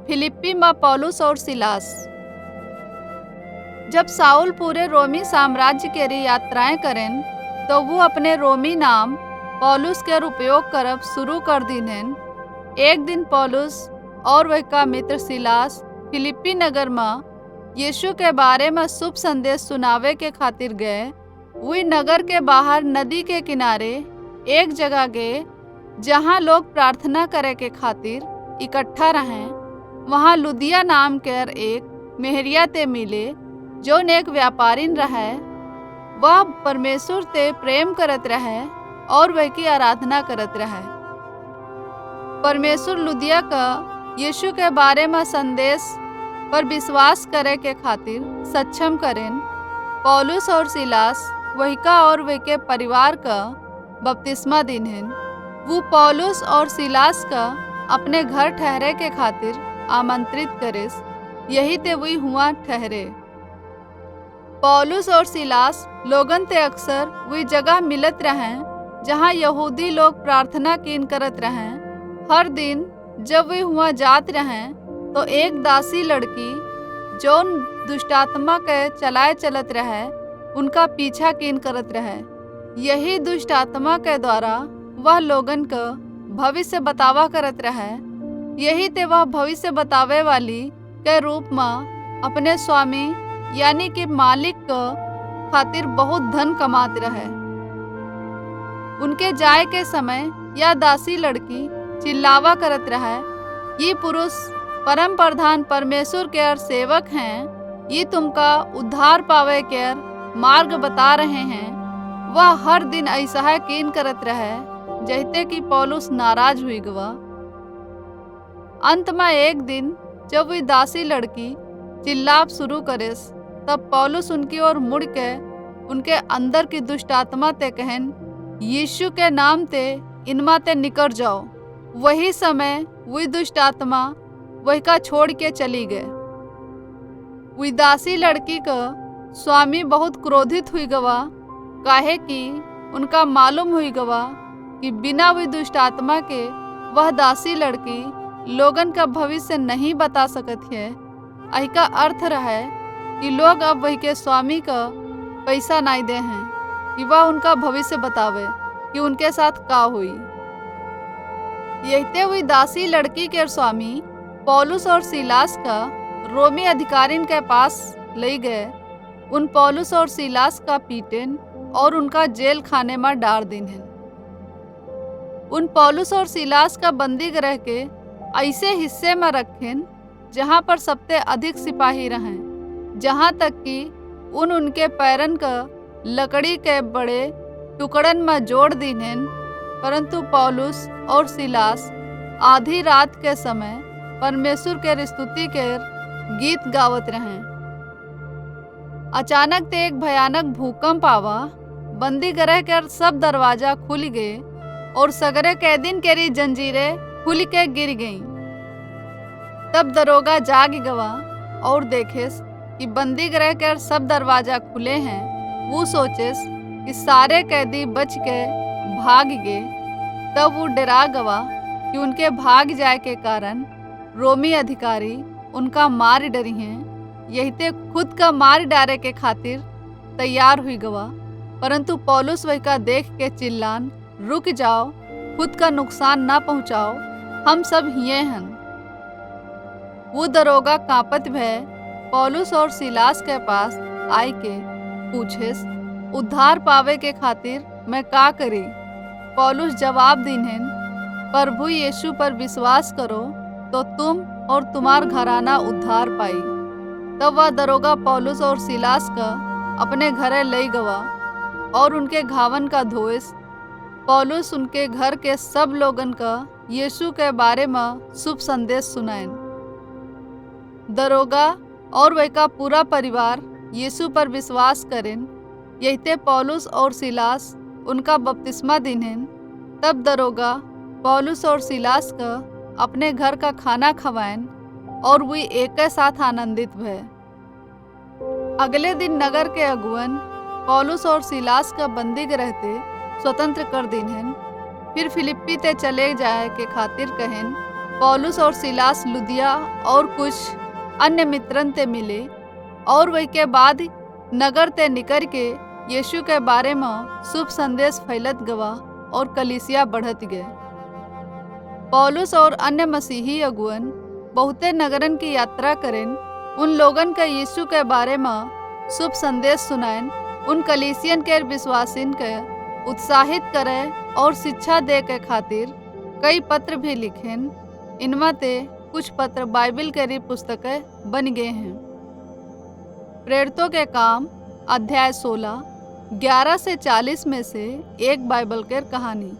फिलिप्पी में पौलुस और सिलास। जब साउल पूरे रोमी साम्राज्य के लिए यात्राएं करें तो वो अपने रोमी नाम पौलुस के उपयोग करब शुरू कर दीनेन। एक दिन पौलुस और वह का मित्र सिलास फिलिप्पी नगर में यीशु के बारे में शुभ संदेश सुनावे के खातिर गए। वही नगर के बाहर नदी के किनारे एक जगह गए जहाँ लोग प्रार्थना करे के खातिर इकट्ठा रहें। वहाँ लुदिया नाम के एक मेहरिया ते मिले जो एक व्यापारीन रहे। वह परमेश्वर ते प्रेम करत रहे और वह की आराधना करत रहे। परमेश्वर लुदिया का यीशु के बारे में संदेश पर विश्वास करे के खातिर सक्षम करें। पौलुस और सिलास वही का और वे के परिवार का बपतिस्मा दिन्हें। वो पौलुस और सिलास का अपने घर ठहरे के खातिर आमंत्रित करे। यही ते वही हुआ ठहरे। पौलुस और सिलास लोगन ते अक्सर वही जगह मिलत रहें जहाँ यहूदी लोग प्रार्थना कीन करत रहें। हर दिन जब वे हुआ जात रहें तो एक दासी लड़की जो दुष्टात्मा के चलाए चलत रहे उनका पीछा कीन करत रहे। यही दुष्टात्मा के द्वारा वह लोगन का भविष्य बतावा करत रहे। यही ते वह भविष्य बतावे वाली के रूप में अपने स्वामी यानी कि मालिक का खातिर बहुत धन कमाते रहे। उनके जाए के समय यह दासी लड़की चिल्लावा करत रहे, ये पुरुष परम प्रधान परमेश्वर के सेवक हैं, ये तुमका उद्धार पावे के मार्ग बता रहे हैं। वह हर दिन ऐसा कीन करत रहे जैसे कि पौलुस नाराज हुई गवा। अंत में एक दिन जब वही दासी लड़की चिल्लाप शुरू करे तब पौलुस उनकी ओर मुड़ के उनके अंदर की दुष्ट आत्मा ते कहन, यीशु के नाम ते इनमा ते निकल जाओ। वही समय वही दुष्ट आत्मा वही का छोड़ के चली गए। वही दासी लड़की का स्वामी बहुत क्रोधित हुई गवा, काहे कि उनका मालूम हुई गवा कि बिना वही दुष्ट आत्मा के वह दासी लड़की लोगन का भविष्य नहीं बता सकत है। यही का अर्थ रहे कि लोग अब वही के स्वामी का पैसा नहीं दे हैं कि वह उनका भविष्य बतावे कि उनके साथ का हुई। यही हुई दासी लड़की के स्वामी पौलुस और सिलास का रोमी अधिकारिन के पास ले गए। उन पौलुस और सिलास का पीटन और उनका जेल खाने में डाल दिन्हें। उन पौलुस और सिलास का बंदी गृह के ऐसे हिस्से में रखें जहाँ पर सबसे अधिक सिपाही रहें, जहाँ तक कि उनके पैरन का लकड़ी के बड़े टुकड़न में जोड़ दिन्हें। परंतु पौलुस और सिलास आधी रात के समय परमेश्वर के स्तुति के गीत गावत रहें। अचानक ते एक भयानक भूकंप आवा। बंदी गृह के सब दरवाजा खुल गए और सगरे कैदीन के जंजीरें खुल के गिर गईं। तब दरोगा जाग गवा और देखे कि बंदी गृह के सब दरवाजा खुले हैं। वो सोचे कि सारे कैदी बच के भाग गए। तब वो डरा गवा कि उनके भाग जाए के कारण रोमी अधिकारी उनका मार डरी हैं। यही ते खुद का मार डारे के खातिर तैयार हुई गवा। परंतु पौलुस वही का देख के चिल्लान, रुक जाओ, खुद का नुकसान ना पहुंचाओ, हम सब हिये हैं। वो दरोगा कांपत भय पौलुस और सिलास के पास आई के पूछे, उद्धार पावे के खातिर मैं का करी? पौलुस जवाब दिन्हें, प्रभु यीशु पर विश्वास करो तो तुम और तुम्हार घराना उद्धार पाई। तब वह दरोगा पौलुस और सिलास का अपने घरे ले गवा और उनके घावन का धोएस। पौलुस उनके घर के सब लोगन का यीशु के बारे में शुभ संदेश सुनाएन। दरोगा और वह का पूरा परिवार यीशु पर विश्वास करें। यही ते पौलुस और सिलास उनका बपतिस्मा दिन्हें। तब दरोगा पौलुस और सिलास का अपने घर का खाना खवाएं और वे एक साथ आनंदित भय। अगले दिन नगर के अगुवन पौलुस और सिलास का बंदी रहते स्वतंत्र कर दिन्हें। फिर फिलिप्पी ते चले जाए के खातिर कहें। पौलुस और सिलास लुदिया और कुछ अन्य मित्रन ते मिले और वही के बाद नगर ते निकर के यीशु के बारे में शुभ संदेश फैलत गवा और कलीसिया बढ़त गए। पौलुस और अन्य मसीही अगुवन बहुते नगरन की यात्रा करें, उन लोगन के यीशु के बारे में शुभ संदेश सुनाएं, उन कलीसियन के विश्वासिन के उत्साहित करे और शिक्षा दे के खातिर कई पत्र भी लिखें। इनमें ते कुछ पत्र बाइबल के पुस्तकें बन गए हैं। प्रेरितों के काम अध्याय 16 11 से 40 में से एक बाइबल के कहानी।